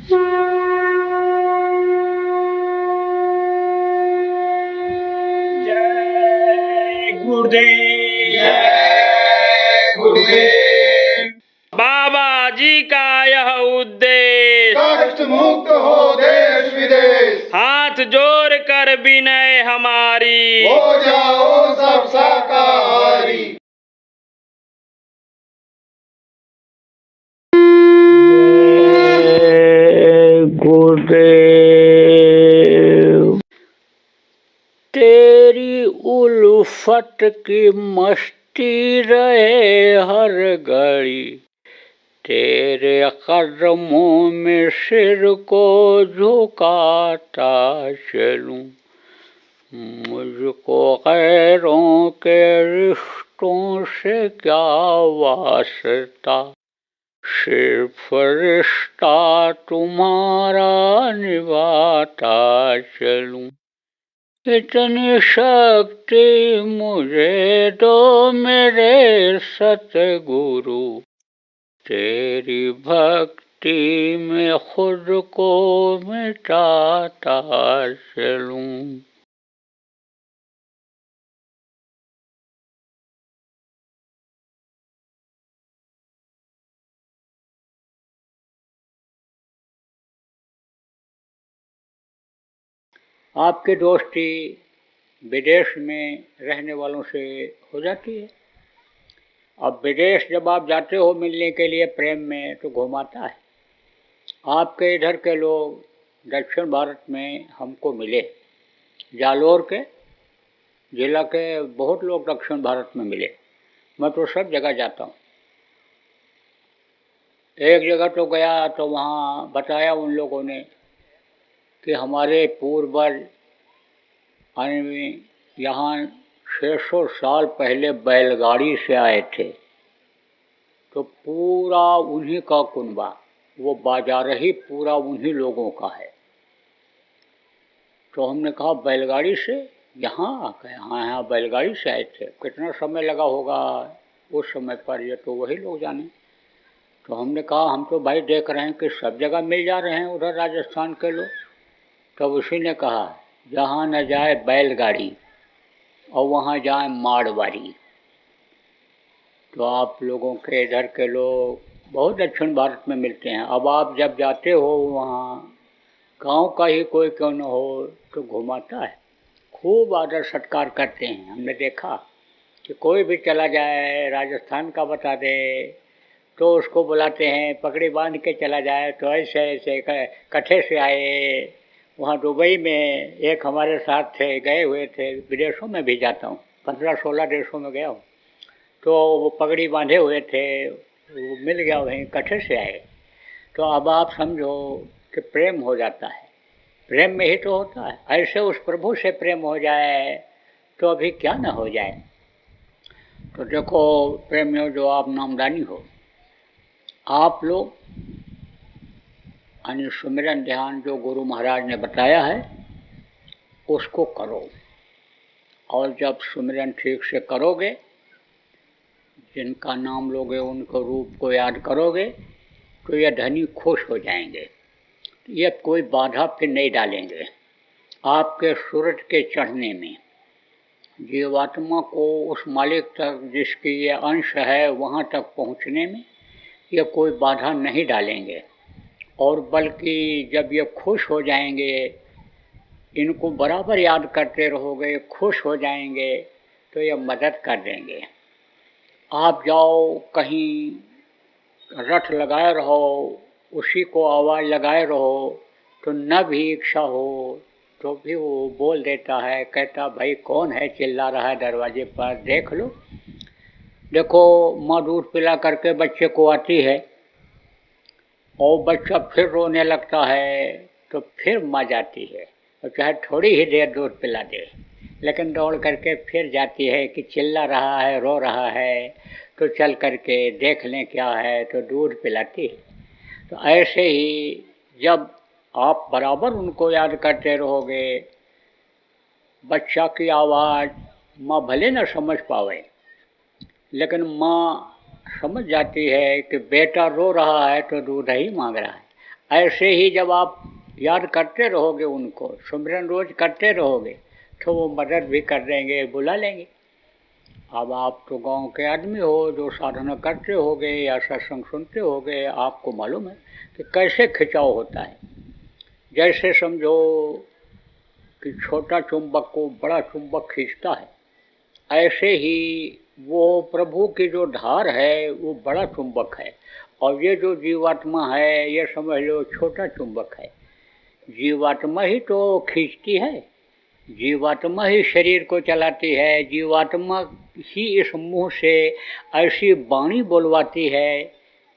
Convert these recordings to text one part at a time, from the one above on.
जय गुरुदेव, जय गुरुदेव। बाबा जी का यह उद्देश्य कष्ट मुक्त हो देश विदेश, हाथ जोड़ कर विनय हमारी, हो जाओ सब शाकाहारी। जय गुरुदेव। तेरी उल्फत की मस्ती रहे हर घड़ी, तेरे कदमों में सिर को झुकाता चलूं। मुझको गैरों के रिश्तों से क्या वास्ता, सिर्फ रिश्ता तुम्हारा निभाता चलूं। इतनी शक्ति मुझे दो मेरे सतगुरु, तेरी भक्ति में खुद को मिटाता चलूं। आपकी दोस्ती विदेश में रहने वालों से हो जाती है। अब विदेश जब आप जाते हो मिलने के लिए प्रेम में, तो घुमाता है। आपके इधर के लोग दक्षिण भारत में हमको मिले, जालोर के जिला के बहुत लोग दक्षिण भारत में मिले। मैं तो सब जगह जाता हूँ। एक जगह तो गया तो वहाँ बताया उन लोगों ने कि हमारे पूर्वज यहाँ 600 साल पहले बैलगाड़ी से आए थे, तो पूरा उन्हीं का कुनबा, वो बाजार ही पूरा उन्हीं लोगों का है। तो हमने कहा बैलगाड़ी से यहाँ आ गए? हाँ हाँ, बैलगाड़ी से आए थे। कितना समय लगा होगा उस समय पर, ये तो वही लोग जाने। तो हमने कहा हम तो भाई देख रहे हैं कि सब जगह मिल जा रहे हैं उधर राजस्थान के लोग। तब उसी ने कहा जहाँ न जाए बैलगाड़ी और वहाँ जाए मारवाड़ी। तो आप लोगों के इधर के लोग बहुत दक्षिण भारत में मिलते हैं। अब आप जब जाते हो वहाँ, गांव का ही कोई क्यों न हो तो घुमाता है, खूब आदर सत्कार करते हैं। हमने देखा कि कोई भी चला जाए राजस्थान का बता दे तो उसको बुलाते हैं, पगड़ी बांध के चला जाए तो ऐसे ऐसे कट्ठे से आए। वहाँ दुबई में एक हमारे साथ थे, गए हुए थे, विदेशों में भी जाता हूँ, 15-16 देशों में गया हूँ। तो वो पगड़ी बांधे हुए थे, वो मिल गया, वहीं कट्ठे से आए। तो अब आप समझो कि प्रेम हो जाता है। प्रेम में ही तो होता है। ऐसे उस प्रभु से प्रेम हो जाए तो अभी क्या न हो जाए। तो देखो प्रेमियों, जो आप नामदानी हो, आप लोग यानी सुमिरन ध्यान जो गुरु महाराज ने बताया है उसको करो। और जब सुमिरन ठीक से करोगे, जिनका नाम लोगे उनको रूप को याद करोगे, तो ये धनी खुश हो जाएंगे। ये कोई बाधा फिर नहीं डालेंगे आपके सूरज के चढ़ने में। जीवात्मा को उस मालिक तक जिसकी ये अंश है वहाँ तक पहुँचने में ये कोई बाधा नहीं डालेंगे। और बल्कि जब ये खुश हो जाएंगे, इनको बराबर याद करते रहोगे, खुश हो जाएंगे, तो ये मदद कर देंगे। आप जाओ कहीं, रट लगाए रहो, उसी को आवाज़ लगाए रहो, तो न भी इच्छा हो तो भी वो बोल देता है, कहता भाई कौन है चिल्ला रहा है दरवाजे पर, देख लो। देखो माँ दूध पिला करके बच्चे को आती है और बच्चा फिर रोने लगता है, तो फिर माँ जाती है और चाहे थोड़ी ही देर दूध पिला दे, लेकिन दौड़ करके फिर जाती है कि चिल्ला रहा है, रो रहा है, तो चल करके देख लें क्या है, तो दूध पिलाती है। तो ऐसे ही जब आप बराबर उनको याद करते रहोगे, बच्चा की आवाज़ माँ भले न समझ पावे, लेकिन माँ समझ जाती है कि बेटा रो रहा है तो दूध ही मांग रहा है। ऐसे ही जब आप याद करते रहोगे उनको, सुमिरन रोज करते रहोगे, तो वो मदद भी कर देंगे, बुला लेंगे। अब आप तो गांव के आदमी हो, जो साधना करते होगे या सत्संग सुनते होगे, आपको मालूम है कि कैसे खिंचाव होता है। जैसे समझो कि छोटा चुंबक को बड़ा चुंबक खींचता है, ऐसे ही वो प्रभु की जो धार है वो बड़ा चुंबक है, और ये जो जीवात्मा है ये समझ लो छोटा चुंबक है। जीवात्मा ही तो खींचती है, जीवात्मा ही शरीर को चलाती है, जीवात्मा ही इस मुंह से ऐसी वाणी बोलवाती है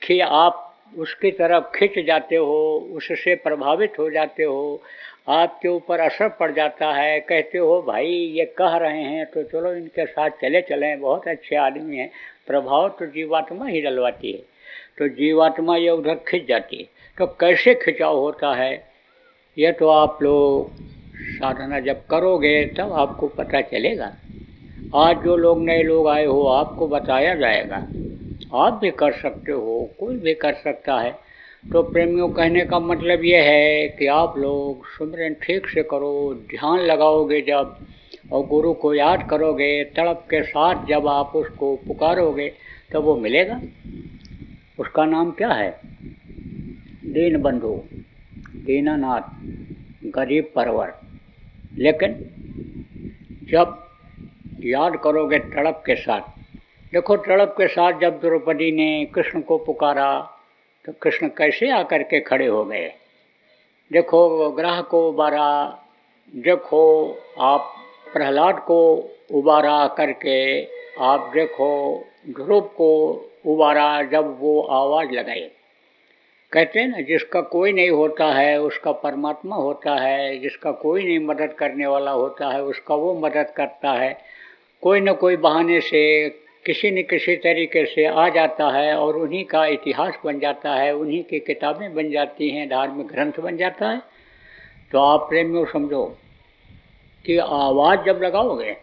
कि आप उसकी तरफ खिंच जाते हो, उससे प्रभावित हो जाते हो, आपके ऊपर असर पड़ जाता है, कहते हो भाई ये कह रहे हैं तो चलो इनके साथ चले चलें, बहुत अच्छे आदमी हैं। प्रभाव तो जीवात्मा ही डलवाती है, तो जीवात्मा ये उधर खिंच जाती है। तो कैसे खिंचाव होता है ये तो आप लोग साधना जब करोगे तब आपको पता चलेगा। आज जो लोग नए लोग आए हो आपको बताया जाएगा, आप भी कर सकते हो, कोई भी कर सकता है। तो प्रेमियों कहने का मतलब ये है कि आप लोग सुमिरन ठीक से करो, ध्यान लगाओगे जब और गुरु को याद करोगे, तड़प के साथ जब आप उसको पुकारोगे तब वो मिलेगा। उसका नाम क्या है? दीन बंधु, दीनानाथ, गरीब परवर। लेकिन जब याद करोगे तड़प के साथ, देखो तड़प के साथ जब द्रौपदी ने कृष्ण को पुकारा तो कृष्ण कैसे आकर के खड़े हो गए। देखो ग्रह को उबारा, देखो आप प्रहलाद को उबारा करके, आप देखो ध्रुव को उबारा जब वो आवाज़ लगाए। कहते हैं ना जिसका कोई नहीं होता है उसका परमात्मा होता है, जिसका कोई नहीं मदद करने वाला होता है उसका वो मदद करता है। कोई न कोई बहाने से किसी न किसी तरीके से आ जाता है और उन्हीं का इतिहास बन जाता है, उन्हीं की किताबें बन जाती हैं, धार्मिक ग्रंथ बन जाता है। तो आप प्रेमियों समझो कि आवाज़ जब लगाओगे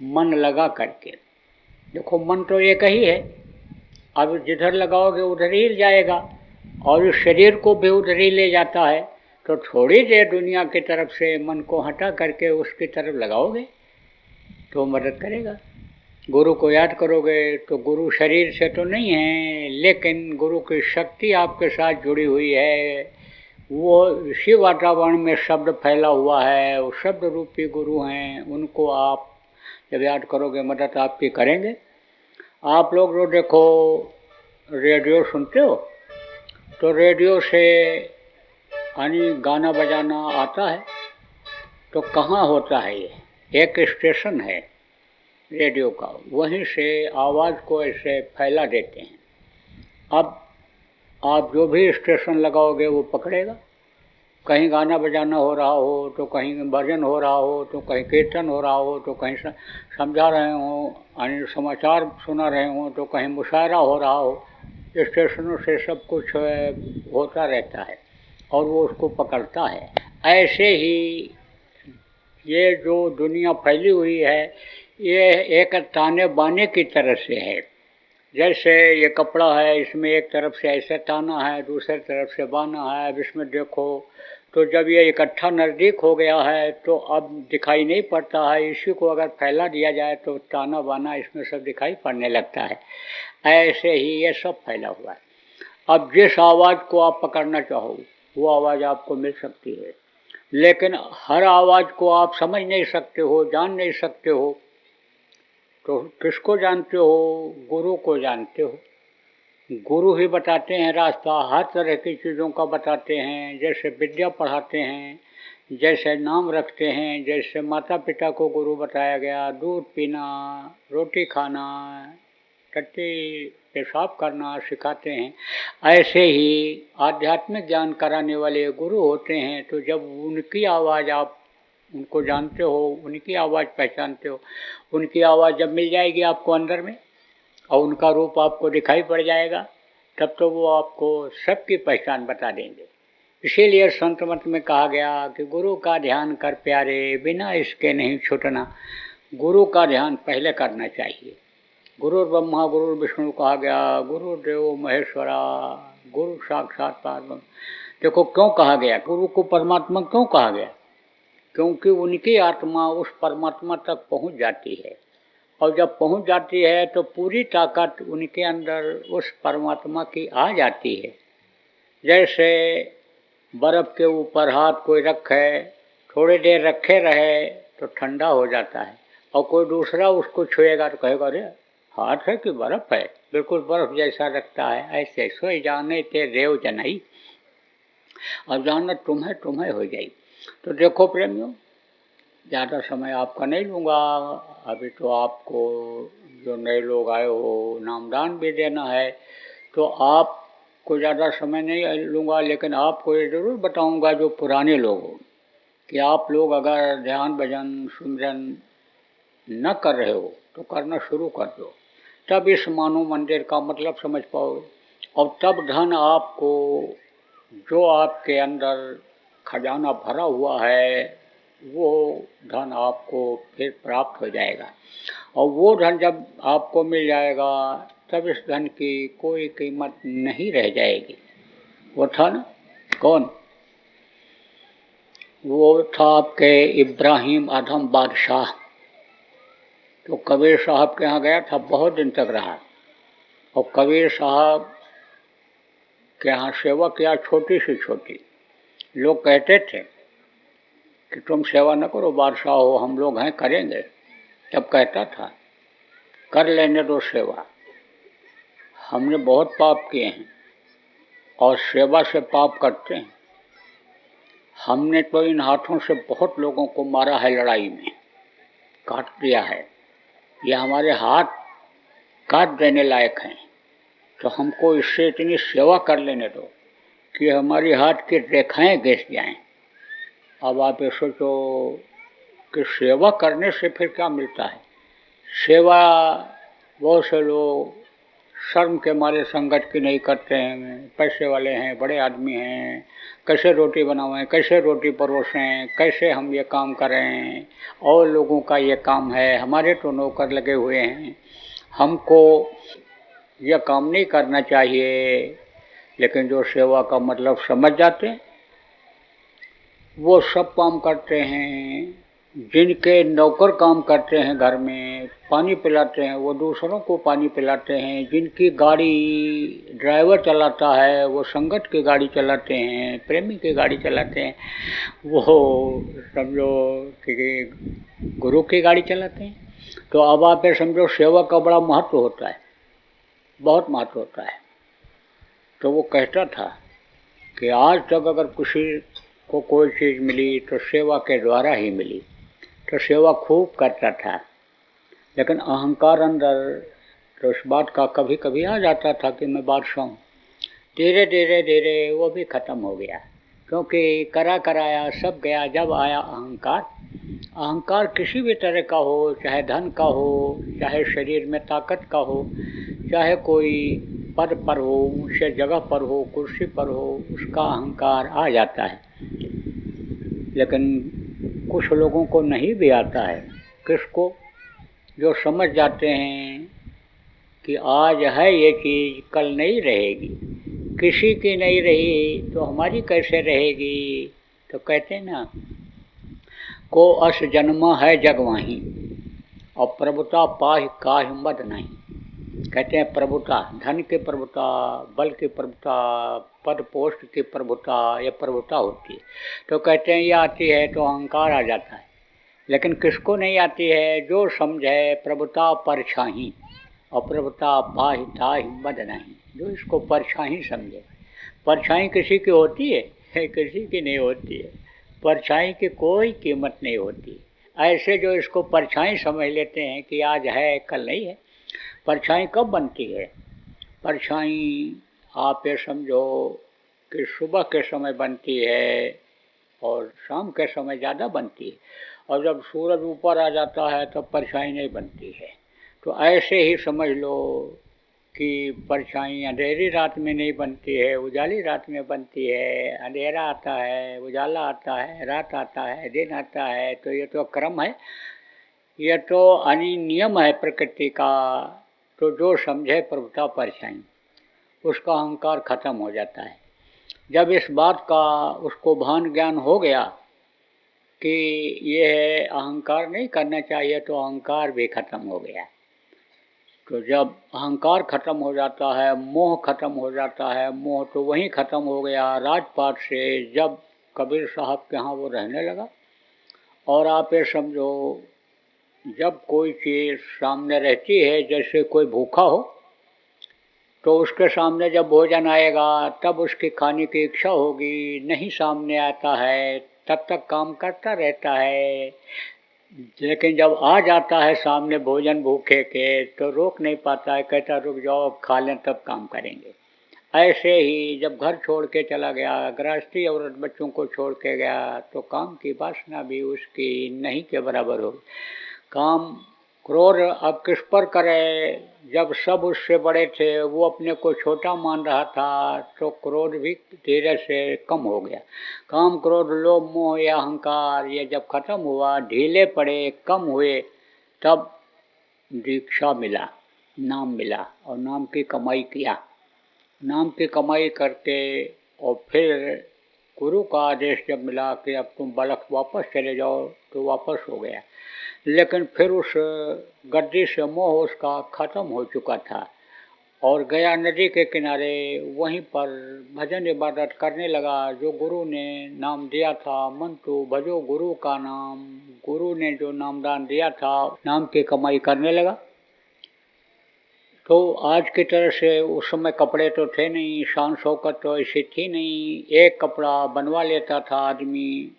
मन लगा करके, देखो मन तो एक ही है, अब जिधर लगाओगे उधर ही जाएगा और इस शरीर को भी उधर ही ले जाता है। तो थोड़ी देर दुनिया की तरफ से मन को हटा करके उसकी तरफ लगाओगे तो मदद करेगा। गुरु को याद करोगे तो गुरु शरीर से तो नहीं है, लेकिन गुरु की शक्ति आपके साथ जुड़ी हुई है। वो इसी वातावरण में शब्द फैला हुआ है, वो शब्द रूपी गुरु हैं, उनको आप जब याद करोगे मदद आपकी करेंगे। आप लोग जो देखो रेडियो सुनते हो, तो रेडियो से यानी गाना बजाना आता है, तो कहाँ होता है ये? एक स्टेशन है रेडियो का, वहीं से आवाज़ को ऐसे फैला देते हैं। अब आप जो भी स्टेशन लगाओगे वो पकड़ेगा। कहीं गाना बजाना हो रहा हो तो कहीं भजन हो रहा हो तो कहीं कीर्तन हो रहा हो तो कहीं समझा रहे हो, यानी समाचार सुना रहे हो तो कहीं मुशायरा हो रहा हो। स्टेशनों से सब कुछ होता रहता है और वो उसको पकड़ता है। ऐसे ही ये जो दुनिया फैली हुई है ये एक ताने बाने की तरह से है। जैसे ये कपड़ा है, इसमें एक तरफ से ऐसे ताना है, दूसरी तरफ से बाना है। अब इसमें देखो तो जब ये इकट्ठा नज़दीक हो गया है तो अब दिखाई नहीं पड़ता है, इसी को अगर फैला दिया जाए तो ताना बाना इसमें सब दिखाई पड़ने लगता है। ऐसे ही ये सब फैला हुआ है। अब जिस आवाज़ को आप पकड़ना चाहो वो आवाज़ आपको मिल सकती है, लेकिन हर आवाज़ को आप समझ नहीं सकते हो, जान नहीं सकते हो। तो किसको जानते हो? गुरु को जानते हो। गुरु ही बताते हैं रास्ता, हर तरह की चीज़ों का बताते हैं। जैसे विद्या पढ़ाते हैं, जैसे नाम रखते हैं, जैसे माता पिता को गुरु बताया गया, दूध पीना, रोटी खाना, टट्टी पेशाब करना सिखाते हैं, ऐसे ही आध्यात्मिक ज्ञान कराने वाले गुरु होते हैं। तो जब उनकी आवाज़ आप उनको जानते हो, उनकी आवाज़ पहचानते हो, उनकी आवाज़ जब मिल जाएगी आपको अंदर में और उनका रूप आपको दिखाई पड़ जाएगा, तब तो वो आपको सबकी पहचान बता देंगे। इसीलिए संत मत में कहा गया कि गुरु का ध्यान कर प्यारे, बिना इसके नहीं छूटना। गुरु का ध्यान पहले करना चाहिए। गुरु ब्रह्मा गुरु विष्णु कहा गया, गुरुदेव महेश्वरा, गुरु साक्षात परब्रह्म। देखो क्यों कहा गया, गुरु को परमात्मा क्यों कहा गया? क्योंकि उनकी आत्मा उस परमात्मा तक पहुंच जाती है, और जब पहुंच जाती है तो पूरी ताकत उनके अंदर उस परमात्मा की आ जाती है। जैसे बर्फ़ के ऊपर हाथ कोई रखे, थोड़ी देर रखे रहे तो ठंडा हो जाता है, और कोई दूसरा उसको छुएगा तो कहेगा अरे हाथ है कि बर्फ़ है, बिल्कुल बर्फ़ जैसा लगता है। ऐसे सोई जाने ते रेव जनई, और जानत तुम्हें तुम्हें हो जाई। तो देखो प्रेमियों, ज़्यादा समय आपका नहीं लूँगा, अभी तो आपको जो नए लोग आए हो नामदान भी देना है, तो आपको ज़्यादा समय नहीं लूँगा, लेकिन आपको ये ज़रूर बताऊँगा जो पुराने लोग हो, कि आप लोग अगर ध्यान भजन सुमिरन न कर रहे हो तो करना शुरू कर दो, तब इस मानव मंदिर का मतलब समझ पाओगे, और तब धन आपको, जो आपके अंदर खजाना भरा हुआ है, वो धन आपको फिर प्राप्त हो जाएगा। और वो धन जब आपको मिल जाएगा तब इस धन की कोई कीमत नहीं रह जाएगी। वो था ना, कौन? वो था आपके इब्राहिम आदम बादशाह। तो कबीर साहब के यहाँ गया था, बहुत दिन तक रहा, और कबीर साहब के यहाँ सेवा किया छोटी से छोटी। लोग कहते थे कि तुम सेवा न करो, बादशाह हो, हम लोग हैं करेंगे। तब कहता था कर लेने दो सेवा, हमने बहुत पाप किए हैं और सेवा से पाप करते हैं। हमने तो इन हाथों से बहुत लोगों को मारा है, लड़ाई में काट दिया है, ये हमारे हाथ काट देने लायक हैं, तो हमको इससे इतनी सेवा कर लेने दो कि हमारी हाथ की रेखाएं घिस जाएं। अब आप ये सोचो कि सेवा करने से फिर क्या मिलता है। सेवा बहुत से लोग शर्म के मारे संगत की नहीं करते हैं, पैसे वाले हैं, बड़े आदमी हैं, कैसे रोटी बनावें, कैसे रोटी परोसें, कैसे हम ये काम करें, और लोगों का ये काम है, हमारे तो नौकर लगे हुए हैं, हमको यह काम नहीं करना चाहिए। लेकिन जो सेवा का मतलब समझ जाते हैं वो सब काम करते हैं। जिनके नौकर काम करते हैं घर में, पानी पिलाते हैं, वो दूसरों को पानी पिलाते हैं। जिनकी गाड़ी ड्राइवर चलाता है वो संगत की गाड़ी चलाते हैं, प्रेमी की गाड़ी चलाते हैं, वो समझो कि गुरु की गाड़ी चलाते हैं। तो अब आप ये समझो सेवा का बड़ा महत्व होता है, बहुत महत्व होता है। तो वो कहता था कि आज तक अगर किसी को कोई चीज़ मिली तो सेवा के द्वारा ही मिली, तो सेवा खूब करता था। लेकिन अहंकार अंदर तो इस बात का कभी कभी आ जाता था कि मैं बादशाह हूँ। धीरे धीरे धीरे वो भी ख़त्म हो गया, क्योंकि करा कराया सब गया। जब आया अहंकार, अहंकार किसी भी तरह का हो, चाहे धन का हो, चाहे शरीर में ताकत का हो, चाहे कोई पद पर हो, ऊंचे जगह पर हो, कुर्सी पर हो, उसका अहंकार आ जाता है। लेकिन कुछ लोगों को नहीं भी आता है। किसको? जो समझ जाते हैं कि आज है ये चीज़, कल नहीं रहेगी, किसी की नहीं रही तो हमारी कैसे रहेगी। तो कहते हैं ना, को अस जन्मा है जग वाही, और प्रभुता पाहि काहि मद नहीं। कहते हैं प्रभुता, धन की प्रभुता, बल की प्रभुता, पद पोस्ट की प्रभुता, ये प्रभुता होती है। तो कहते हैं ये आती है तो अहंकार आ जाता है। लेकिन किसको नहीं आती है? जो समझे प्रभुता परछाई, और प्रभुता पाहि ताहि मद नहीं, जो इसको परछाई समझे। परछाई किसी की होती है? किसी की नहीं होती है। परछाई की कोई कीमत नहीं होती। ऐसे जो इसको परछाई समझ लेते हैं कि आज है कल नहीं है। परछाई कब बनती है? परछाई आप ये समझो कि सुबह के समय बनती है और शाम के समय ज़्यादा बनती है, और जब सूरज ऊपर आ जाता है तब परछाई नहीं बनती है। तो ऐसे ही समझ लो कि परछाई अंधेरी रात में नहीं बनती है, उजाली रात में बनती है। अंधेरा आता है, उजाला आता है, रात आता है, दिन आता है। तो ये तो क्रम है, ये तो नियम है प्रकृति का। तो जो समझे प्रभुता परछाई, उसका अहंकार खत्म हो जाता है। जब इस बात का उसको भान ज्ञान हो गया कि ये है अहंकार नहीं करना चाहिए, तो अहंकार भी खत्म हो गया। तो जब अहंकार खत्म हो जाता है, मोह खत्म हो जाता है, मोह तो वहीं खत्म हो गया राजपाट से, जब कबीर साहब के यहाँ वो रहने लगा। और आप ये समझो, जब कोई चीज़ सामने रहती है, जैसे कोई भूखा हो तो उसके सामने जब भोजन आएगा तब उसकी खाने की इच्छा होगी, नहीं सामने आता है तब तक काम करता रहता है, लेकिन जब आ जाता है सामने भोजन भूखे के तो रोक नहीं पाता है, कहता रुक जाओ खा लें तब काम करेंगे। ऐसे ही जब घर छोड़ के चला गया, गृहस्थी औरत बच्चों को छोड़ के गया, तो काम की वासना भी उसकी नहीं के बराबर हो। काम क्रोध अब किस पर करे, जब सब उससे बड़े थे वो अपने को छोटा मान रहा था, तो क्रोध भी धीरे से कम हो गया। काम क्रोध लोभ मोह या अहंकार ये जब खत्म हुआ, ढीले पड़े, कम हुए, तब दीक्षा मिला, नाम मिला और नाम की कमाई किया। नाम की कमाई करके और फिर गुरु का आदेश जब मिला कि अब तुम बलख वापस चले जाओ, तो वापस हो गया। लेकिन फिर उस गद्दी से मोह उसका खत्म हो चुका था और गया नदी के किनारे, वहीं पर भजन इबादत करने लगा। जो गुरु ने नाम दिया था, मंतु भजो गुरु का नाम, गुरु ने जो नामदान दिया था, नाम की कमाई करने लगा। तो आज की तरह से उस समय कपड़े तो थे नहीं, शान शौकत तो ऐसी थी नहीं, एक कपड़ा बनवा लेता था आदमी,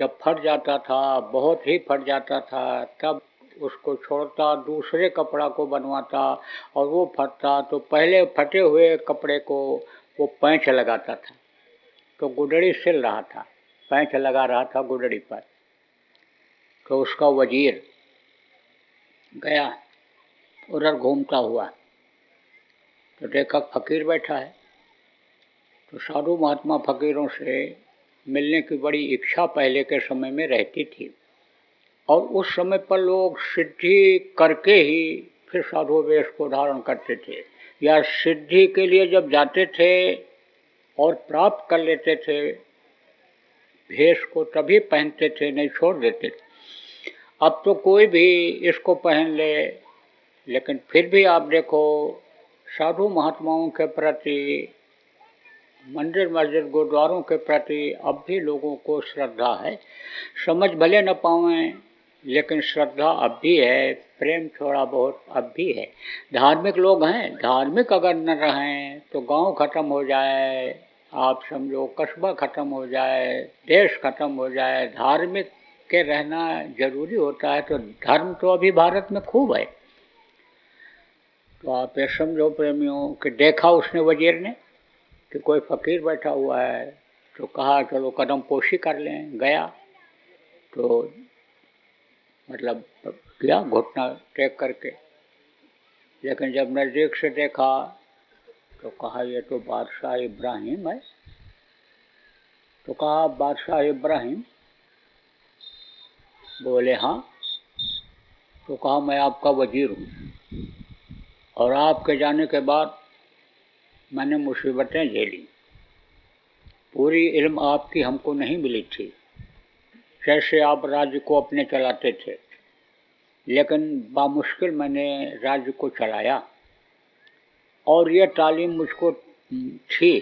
जब फट जाता था, बहुत ही फट जाता था, तब उसको छोड़ता, दूसरे कपड़ा को बनवाता, और वो फटता तो पहले फटे हुए कपड़े को वो पैंच लगाता था, तो गुदड़ी सिल रहा था, पैंच लगा रहा था गुदड़ी पर। तो उसका वजीर गया उधर घूमता हुआ, तो देखा फकीर बैठा है। तो साधु महात्मा फकीरों से मिलने की बड़ी इच्छा पहले के समय में रहती थी, और उस समय पर लोग सिद्धि करके ही फिर साधु वेश को धारण करते थे, या सिद्धि के लिए जब जाते थे और प्राप्त कर लेते थे भेष को तभी पहनते थे, नहीं छोड़ देते थे। अब तो कोई भी इसको पहन ले, लेकिन फिर भी आप देखो साधु महात्माओं के प्रति, मंदिर मस्जिद गुरुद्वारों के प्रति अब भी लोगों को श्रद्धा है। समझ भले न पावें, लेकिन श्रद्धा अब भी है, प्रेम थोड़ा बहुत अब भी है। धार्मिक लोग हैं, धार्मिक अगर न रहें तो गांव खत्म हो जाए, आप समझो कस्बा खत्म हो जाए, देश खत्म हो जाए, धार्मिक के रहना जरूरी होता है। तो धर्म तो अभी भारत में खूब है। तो आप ये समझो प्रेमियों कि देखा उसने वजीर ने कि कोई फकीर बैठा हुआ है, तो कहा चलो कदम पोशी कर लें। गया तो मतलब किया घुटना टेक करके, लेकिन जब नज़दीक से देखा तो कहा ये तो बादशाह इब्राहिम है। तो कहा बादशाह इब्राहिम? बोले हाँ। तो कहा मैं आपका वजीर हूँ और आपके जाने के बाद मैंने मुसीबतें झेली, पूरी इल्म आपकी हमको नहीं मिली थी, जैसे आप राज्य को अपने चलाते थे, लेकिन बामुश्किल मैंने राज्य को चलाया। और यह तालीम मुझको थी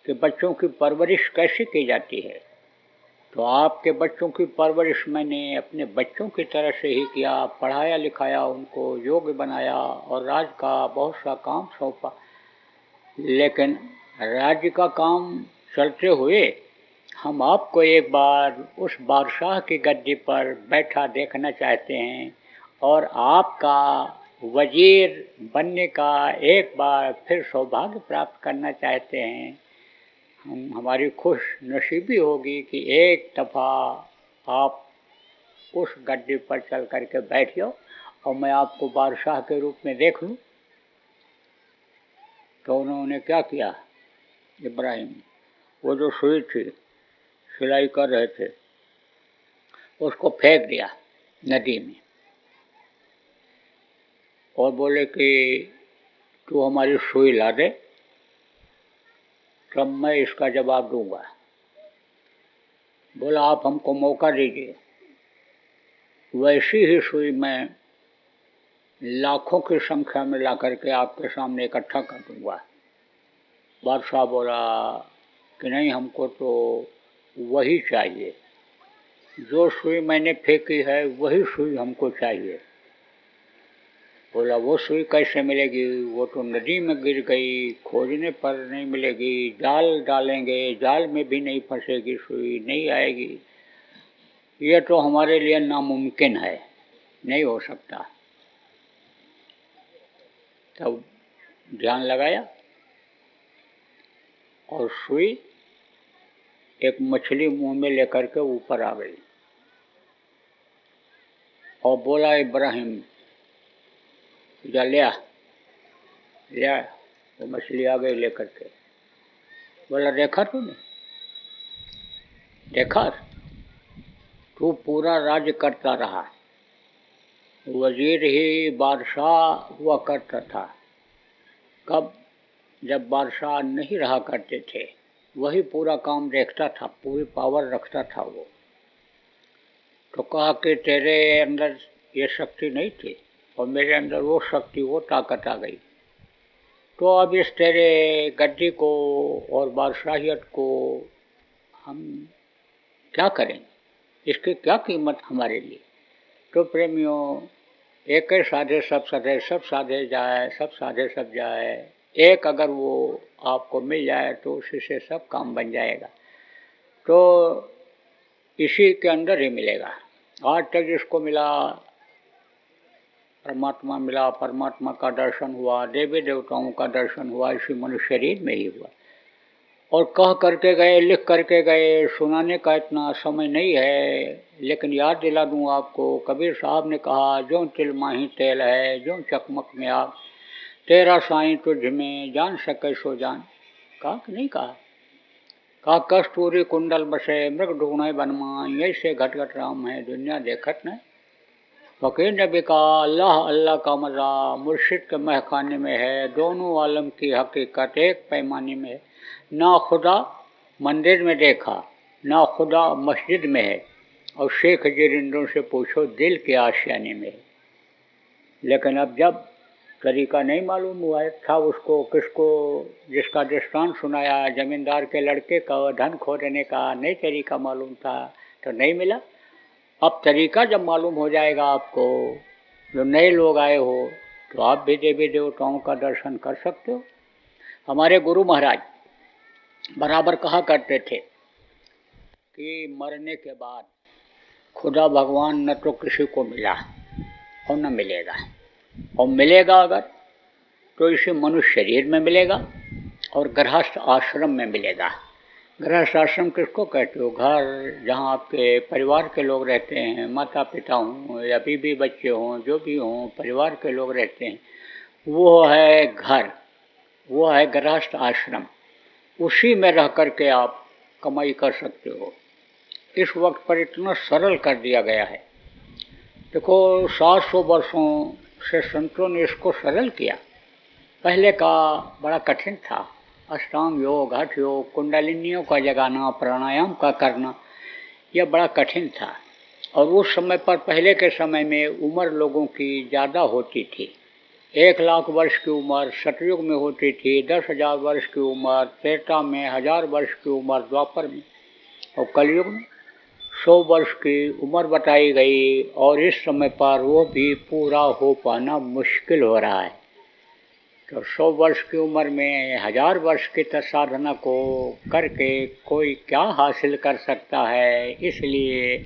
कि बच्चों की परवरिश कैसे की जाती है। तो आपके बच्चों की परवरिश मैंने अपने बच्चों की तरह से ही किया, पढ़ाया लिखाया, उनको योग्य बनाया और राज्य का बहुत सा काम सौंपा। लेकिन राज्य का काम चलते हुए हम आपको एक बार उस बादशाह की गद्दी पर बैठा देखना चाहते हैं और आपका वजीर बनने का एक बार फिर सौभाग्य प्राप्त करना चाहते हैं। हमारी खुश नसीबी होगी कि एक दफ़ा आप उस गद्दी पर चल करके बैठ जाओ और मैं आपको बादशाह के रूप में देख लूँ। तो उन्होंने क्या किया, इब्राहिम, वो जो सुई थी सिलाई कर रहे थे उसको फेंक दिया नदी में और बोले कि तू हमारी सुई ला दे। तब मैं इसका जवाब दूंगा। बोला आप हमको मौका दीजिए। वैसी ही सुई मैं लाखों की संख्या में ला करके आपके सामने इकट्ठा कर दूंगा। बादशाह बोला कि नहीं, हमको तो वही चाहिए, जो सुई मैंने फेंकी है वही सुई हमको चाहिए। बोला वो सुई कैसे मिलेगी, वो तो नदी में गिर गई, खोजने पर नहीं मिलेगी, जाल डालेंगे, जाल में भी नहीं फंसेगी, सुई नहीं आएगी, ये तो हमारे लिए नामुमकिन है, नहीं हो सकता। तब ध्यान लगाया और सुई एक मछली मुंह में लेकर के ऊपर आ गई और बोला इब्राहिम जा लिया। वो मछली आ गई लेकर के। बोला देखा तूने, देखा तू पूरा राज्य करता रहा, वजीर ही बादशाह हुआ करता था। कब, जब बादशाह नहीं रहा करते थे, वही पूरा काम देखता था, पूरी पावर रखता था वो। तो कहा कि तेरे अंदर ये शक्ति नहीं थी और मेरे अंदर वो शक्ति, वो ताकत आ गई, तो अब इस तेरे गद्दी को और बादशाहियत को हम क्या करें, इसकी क्या कीमत हमारे लिए। तो प्रेमियों, एक ही साधे सब साधे, सब साधे जाए, सब साधे सब जाए, एक अगर वो आपको मिल जाए तो उसी से सब काम बन जाएगा। तो इसी के अंदर ही मिलेगा। आज तक जिसको मिला, परमात्मा मिला, परमात्मा का दर्शन हुआ, देवी देवताओं का दर्शन हुआ, इसी मनुष्य शरीर में ही हुआ। और कह करके गए, लिख करके गए, सुनाने का इतना समय नहीं है, लेकिन याद दिला दूँ आपको, कबीर साहब ने कहा जो तिल माही तेल है, जो चकमक में आग, तेरा साईं तुझ में जान सके सो जान। कहा कि नहीं कहा? कहा कस्तूरी कुंडल बसे मृग ढूंढे बनमाई, ऐसे घट घट राम है दुनिया देखत न। फकीर ने भी कहा अल्लाह अल्लाह का मज़ा मुर्शिद के महखाने में है, दोनों आलम की हकीकत एक पैमाने में है। ना खुदा मंदिर में देखा, ना खुदा मस्जिद में है, और शेख जिरिंदों से पूछो दिल के आशियाने में है। लेकिन अब जब तरीका नहीं मालूम हुआ था उसको, किसको, जिसका दृष्टांत सुनाया जमींदार के लड़के का धन खोदने का नहीं तरीका मालूम था तो नहीं मिला। अब तरीका जब मालूम हो जाएगा आपको, जो नए लोग आए हो, तो आप भी देवी देवताओं का दर्शन कर सकते हो। हमारे गुरु महाराज बराबर कहा करते थे कि मरने के बाद खुदा भगवान न तो किसी को मिला और न मिलेगा, और मिलेगा अगर तो इसे मनुष्य शरीर में मिलेगा और गृहस्थ आश्रम में मिलेगा। गृहस्थ आश्रम किसको कहते हो? घर जहाँ आपके परिवार के लोग रहते हैं, माता पिता हों या बीवी बच्चे हों, जो भी हों, परिवार के लोग रहते हैं, वो है घर, वो है गृहस्थ आश्रम। उसी में रह कर के आप कमाई कर सकते हो। इस वक्त पर इतना सरल कर दिया गया है। देखो 700 वर्षों से संतों ने इसको सरल किया। पहले का बड़ा कठिन था, अष्टांग योग, हठ योग, कुंडलिनियों का जगाना, प्राणायाम का करना, यह बड़ा कठिन था। और उस समय पर, पहले के समय में उम्र लोगों की ज़्यादा होती थी। 1,00,000 वर्ष की उम्र सतयुग में होती थी, 10,000 वर्ष की उम्र त्रेता में, 1000 वर्ष की उम्र द्वापर में, और कलयुग में 100 वर्ष की उम्र बताई गई। और इस समय पर वो भी पूरा हो पाना मुश्किल हो रहा है। तो 100 वर्ष की उम्र में 1000 वर्ष की साधना को करके कोई क्या हासिल कर सकता है। इसलिए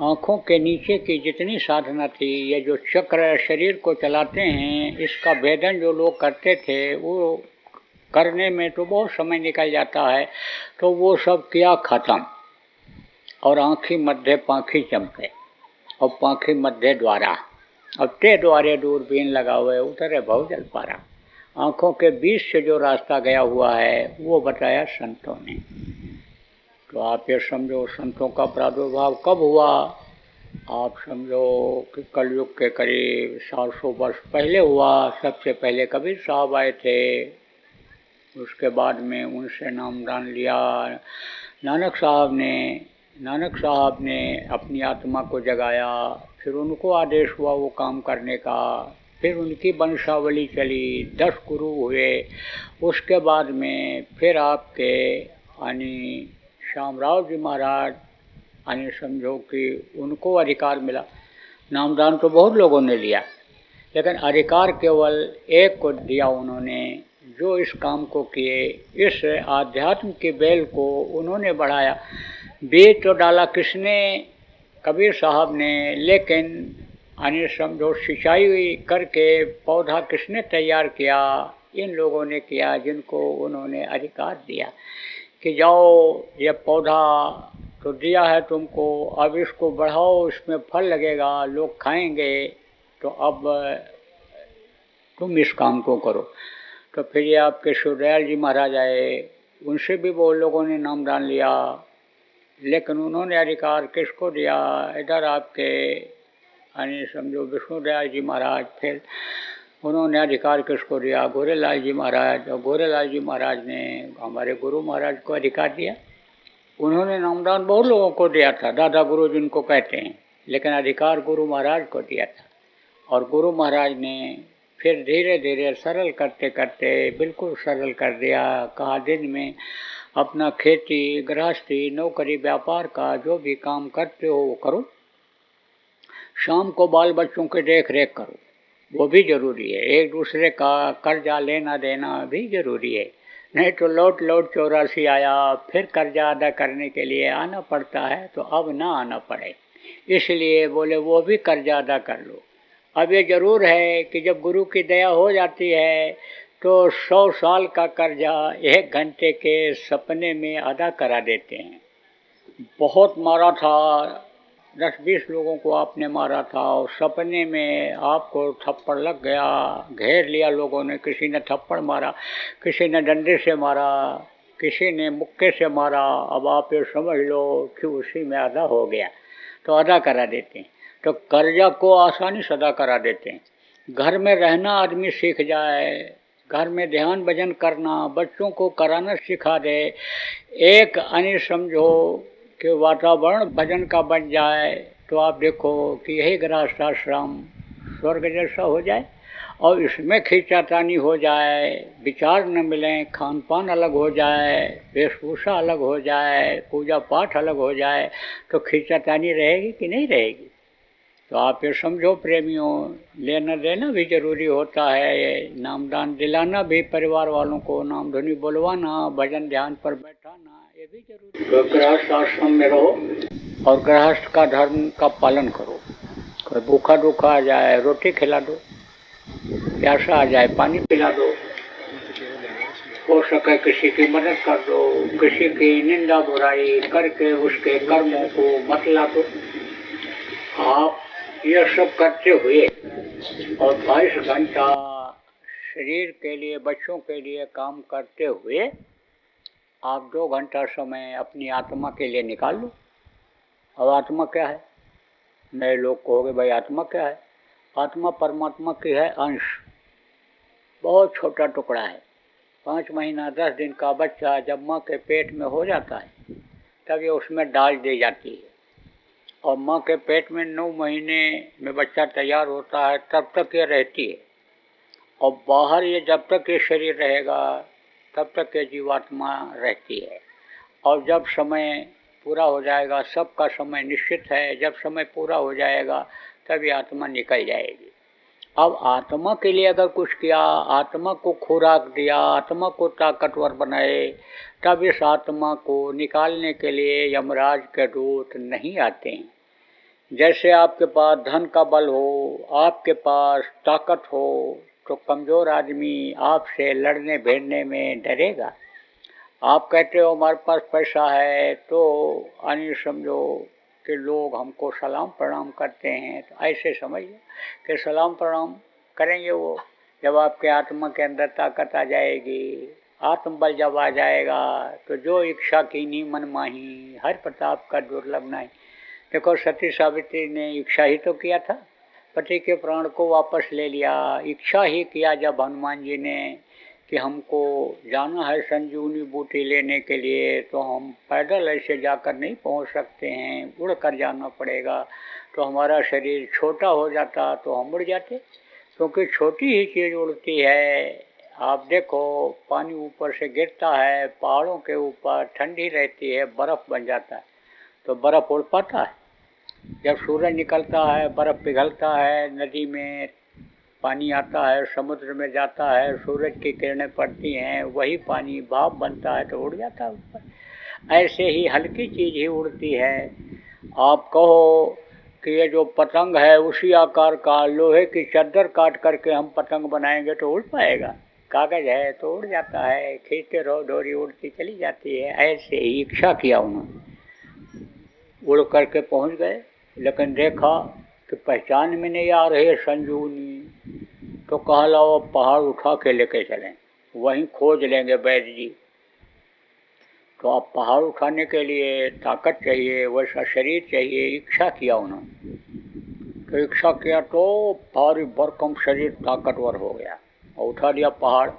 आँखों के नीचे की जितनी साधना थी, ये जो चक्र शरीर को चलाते हैं, इसका भेदन जो लोग करते थे, वो करने में तो बहुत समय निकल जाता है, तो वो सब किया ख़त्म। और आँखी मध्य पाँखी चमके, और पाँखी मध्य द्वारा, अब ते द्वारे दूरबीन लगा हुए उतरे भव जल पारा। आँखों के बीच से जो रास्ता गया हुआ है वो बताया संतों ने। तो आप ये समझो संतों का प्रादुर्भाव कब हुआ? आप समझो कि कलयुग के करीब 700 वर्ष पहले हुआ। सबसे पहले कबीर साहब आए थे, उसके बाद में उनसे नामदान लिया। नानक साहब ने अपनी आत्मा को जगाया, फिर उनको आदेश हुआ वो काम करने का, फिर उनकी वंशावली चली, 10 गुरु हुए। उसके बाद में फिर आपके यानी शामराव जी महाराज यानी समझो कि उनको अधिकार मिला। नामदान तो बहुत लोगों ने लिया, लेकिन अधिकार केवल एक को दिया उन्होंने, जो इस काम को किए, इस आध्यात्म के बेल को उन्होंने बढ़ाया। बीज तो डाला किसने? कबीर साहब ने, लेकिन यानी समझो सिंचाई करके पौधा किसने तैयार किया? इन लोगों ने किया, जिनको उन्होंने अधिकार दिया कि जाओ ये पौधा तो दिया है तुमको, अब इसको बढ़ाओ, इसमें फल लगेगा, लोग खाएंगे, तो अब तुम इस काम को करो। तो फिर ये आपके शिवदयाल जी महाराज आए, उनसे भी वो लोगों ने नामदान लिया, लेकिन उन्होंने अधिकार किसको दिया? इधर आपके यानी समझो विष्णुदयाल जी महाराज, फिर उन्होंने अधिकार किसको दिया? गोरेलाल जी महाराज। और गोरेलाल जी महाराज ने हमारे गुरु महाराज को अधिकार दिया। उन्होंने नामदान बहुत लोगों को दिया था, दादा गुरु जिनको कहते हैं, लेकिन अधिकार गुरु महाराज को दिया था। और गुरु महाराज ने फिर धीरे धीरे सरल करते करते बिल्कुल सरल कर दिया। कहा दिन में अपना खेती गृहस्थी नौकरी व्यापार का जो भी काम करते हो वो करो, शाम को बाल बच्चों के देख रेख करो, वो भी ज़रूरी है। एक दूसरे का कर्जा लेना देना भी ज़रूरी है, नहीं तो लौट 84 आया, फिर कर्जा अदा करने के लिए आना पड़ता है, तो अब ना आना पड़े, इसलिए बोले वो भी कर्जा अदा कर लो। अब ये ज़रूर है कि जब गुरु की दया हो जाती है तो 100 साल का कर्जा 1 घंटे के सपने में अदा करा देते हैं। बहुत मारा था, 10-20 लोगों को आपने मारा था और सपने में आपको थप्पड़ लग गया, घेर लिया लोगों ने, किसी ने थप्पड़ मारा, किसी ने डंडे से मारा, किसी ने मुक्के से मारा। अब आप ये समझ लो कि उसी में अदा हो गया, तो अदा करा देते हैं। तो कर्जा को आसानी से अदा करा देते हैं। घर में रहना आदमी सीख जाए, घर में ध्यान भजन करना बच्चों को कराना सिखा दे, एक यानी समझो कि वातावरण भजन का बन जाए, तो आप देखो कि यही गृहस्थाश्रम स्वर्ग जैसा हो जाए। और इसमें खींचातानी हो जाए, विचार न मिलें, खान पान अलग हो जाए, वेशभूषा अलग हो जाए, पूजा पाठ अलग हो जाए, तो खींचातानी रहेगी कि नहीं रहेगी? तो आप ये समझो प्रेमियों, लेना देना भी जरूरी होता है, नामदान दिलाना भी परिवार वालों को, नाम ध्वनि बुलवाना, भजन ध्यान पर बैठाना, ये भी जरूरी है। तो गृहस्थ आश्रम में रहो और गृहस्थ का धर्म का पालन करो। कोई भूखा दुखा आ जाए रोटी खिला दो, प्यासा आ जाए पानी पिला दो, हो सके किसी की मदद कर दो, किसी की निंदा बुराई करके उसके कर्मों को बतला दो। आप ये सब करते हुए और 22 घंटा शरीर के लिए बच्चों के लिए काम करते हुए आप 2 घंटा समय अपनी आत्मा के लिए निकाल लो। अब आत्मा क्या है? नए लोग कहोगे भाई आत्मा क्या है? आत्मा परमात्मा की है अंश, बहुत छोटा टुकड़ा है। 5 महीना 10 दिन का बच्चा जब माँ के पेट में हो जाता है तब ये उसमें डाल दी जाती है, और माँ के पेट में 9 महीने में बच्चा तैयार होता है, तब तक ये रहती है। और बाहर ये जब तक ये शरीर रहेगा तब तक ये जीवात्मा रहती है। और जब समय पूरा हो जाएगा, सबका समय निश्चित है, जब समय पूरा हो जाएगा तब ये आत्मा निकल जाएगी। अब आत्मा के लिए अगर कुछ किया, आत्मा को खुराक दिया, आत्मा को ताकतवर बनाए, तब इस आत्मा को निकालने के लिए यमराज के दूत नहीं आते हैं। जैसे आपके पास धन का बल हो, आपके पास ताकत हो, तो कमज़ोर आदमी आपसे लड़ने भिड़ने में डरेगा। आप कहते हो हमारे पास पैसा है, तो यानी समझो कि लोग हमको सलाम प्रणाम करते हैं, तो ऐसे समझिए कि सलाम प्रणाम करेंगे वो। जब आपके आत्मा के अंदर ताकत आ जाएगी, आत्मबल जब आ जाएगा, तो जो इच्छा कीनी मन माही, हर प्रताप का दुर्लभ नहीं। देखो सती सावित्री ने इच्छा ही तो किया था, पति के प्राण को वापस ले लिया। इच्छा ही किया जब हनुमान जी ने कि हमको जाना है संजीवनी बूटी लेने के लिए, तो हम पैदल ऐसे जाकर नहीं पहुंच सकते हैं, उड़ कर जाना पड़ेगा। तो हमारा शरीर छोटा हो जाता तो हम उड़ जाते, क्योंकि छोटी ही चीज़ उड़ती है। आप देखो, पानी ऊपर से गिरता है पहाड़ों के ऊपर, ठंडी रहती है, बर्फ़ बन जाता है, तो बर्फ़ उड़ पाता है? जब सूरज निकलता है, बर्फ़ पिघलता है, नदी में पानी आता है, समुद्र में जाता है, सूरज की किरणें पड़ती हैं, वही पानी भाप बनता है तो उड़ जाता है ऊपर। ऐसे ही हल्की चीज़ ही उड़ती है। आप कहो कि ये जो पतंग है उसी आकार का लोहे की चद्दर काट करके हम पतंग बनाएंगे तो उड़ पाएगा? कागज़ है तो उड़ जाता है, खींचते रहो डोरी उड़ती चली जाती है। ऐसे ही इच्छा किया उन्होंने, उड़ करके पहुंच गए, लेकिन देखा कि पहचान में नहीं आ रही है संजीवनी। तो कहा लाओ अब पहाड़ उठा के लेके चलें, वहीं खोज लेंगे वैद्य जी। तो अब पहाड़ उठाने के लिए ताकत चाहिए, वैसा शरीर चाहिए। इच्छा किया उन्होंने, तो इच्छा किया तो भारी भरकम शरीर ताकतवर हो गया और उठा लिया पहाड़।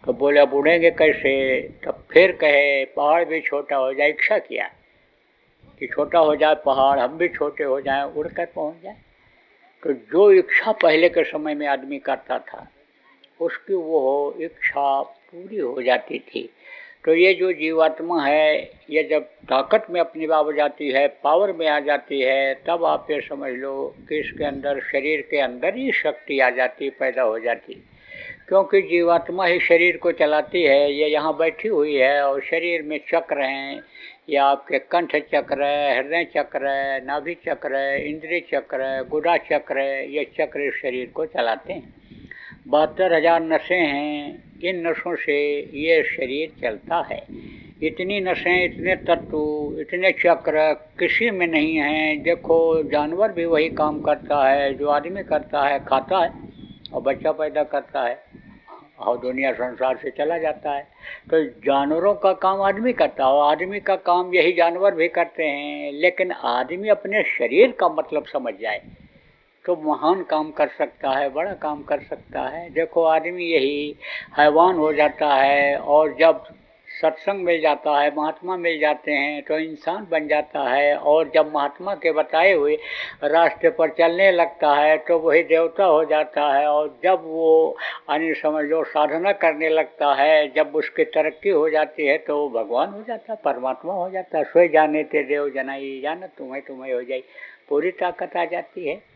तो बोले अब उड़ेंगे कैसे? तब फिर कहे पहाड़ भी छोटा हो जाए। इच्छा किया कि छोटा हो जाए पहाड़, हम भी छोटे हो जाएं, उड़कर पहुंच जाए। तो जो इच्छा पहले के समय में आदमी करता था, उसकी वो इच्छा पूरी हो जाती थी। तो ये जो जीवात्मा है, ये जब ताकत में अपनी आ जाती है, पावर में आ जाती है, तब आप ये समझ लो कि इसके अंदर, शरीर के अंदर ही शक्ति आ जाती, पैदा हो जाती। क्योंकि जीवात्मा ही शरीर को चलाती है। ये यहाँ बैठी हुई है और शरीर में चक्र हैं, या आपके कंठ चक्र है, हृदय चक्र है, नाभि चक्र है, इंद्रिय चक्र है, गुदा चक्र है। ये चक्र इस शरीर को चलाते हैं। 72,000 नसें हैं, इन नसों से ये शरीर चलता है। इतनी नसें, इतने तत्व, इतने चक्र किसी में नहीं हैं। देखो, जानवर भी वही काम करता है जो आदमी करता है, खाता है और बच्चा पैदा करता है और दुनिया संसार से चला जाता है। तो जानवरों का काम आदमी करता है और आदमी का काम यही जानवर भी करते हैं। लेकिन आदमी अपने शरीर का मतलब समझ जाए तो महान काम कर सकता है, बड़ा काम कर सकता है। देखो, आदमी यही हैवान हो जाता है, और जब सत्संग मिल जाता है, महात्मा मिल जाते हैं तो इंसान बन जाता है। और जब महात्मा के बताए हुए रास्ते पर चलने लगता है तो वही देवता हो जाता है। और जब वो यानी समझ लो साधना करने लगता है, जब उसकी तरक्की हो जाती है तो वो भगवान हो जाता है, परमात्मा हो जाता है। सोई जाने ते देव जनाई, जाना तुम्हें तुम्हें हो जाए, पूरी ताकत आ जाती है।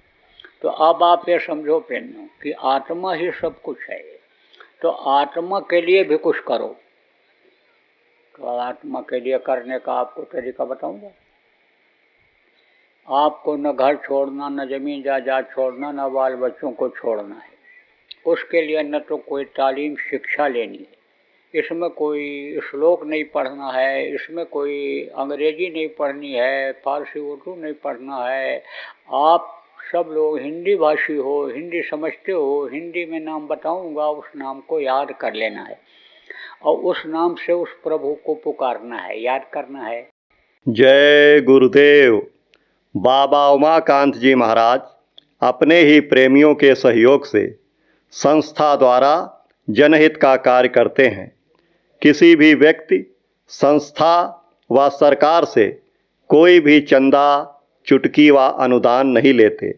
तो अब आप ये समझो प्रेमियों कि आत्मा ही सब कुछ है। तो आत्मा के लिए भी कुछ करो। तो आत्मा के लिए करने का आपको तरीका बताऊंगा। आपको न घर छोड़ना, न जमीन जायदाद छोड़ना, न बाल बच्चों को छोड़ना है। उसके लिए न तो कोई तालीम शिक्षा लेनी है, इसमें कोई श्लोक नहीं पढ़ना है, इसमें कोई अंग्रेजी नहीं पढ़नी है, फारसी उर्दू नहीं पढ़ना है। आप सब लोग हिंदी भाषी हो, हिंदी समझते हो, हिंदी में नाम बताऊंगा, उस नाम को याद कर लेना है और उस नाम से उस प्रभु को पुकारना है, याद करना है। जय गुरुदेव। बाबा उमाकांत जी महाराज अपने ही प्रेमियों के सहयोग से संस्था द्वारा जनहित का कार्य करते हैं। किसी भी व्यक्ति, संस्था व सरकार से कोई भी चंदा, चुटकी व अनुदान नहीं लेते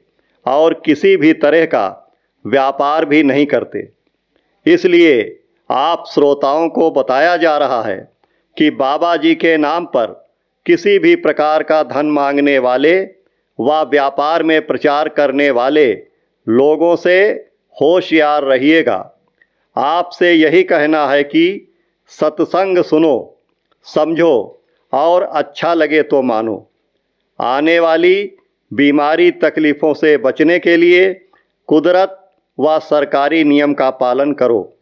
और किसी भी तरह का व्यापार भी नहीं करते। इसलिए आप श्रोताओं को बताया जा रहा है कि बाबा जी के नाम पर किसी भी प्रकार का धन मांगने वाले व व्यापार में प्रचार करने वाले लोगों से होशियार रहिएगा। आपसे यही कहना है कि सत्संग सुनो, समझो और अच्छा लगे तो मानो। आने वाली बीमारी तकलीफ़ों से बचने के लिए कुदरत व सरकारी नियम का पालन करो।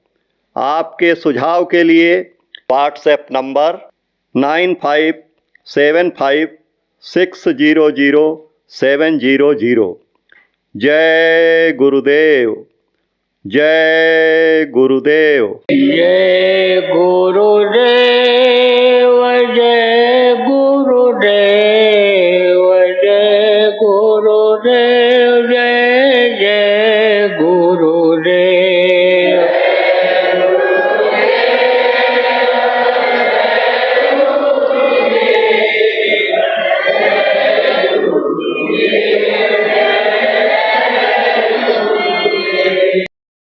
आपके सुझाव के लिए व्हाट्सएप नंबर 9575600700। जय गुरुदेव, जय गुरुदेव। जय गुरुदेव, जय गुरुदेव।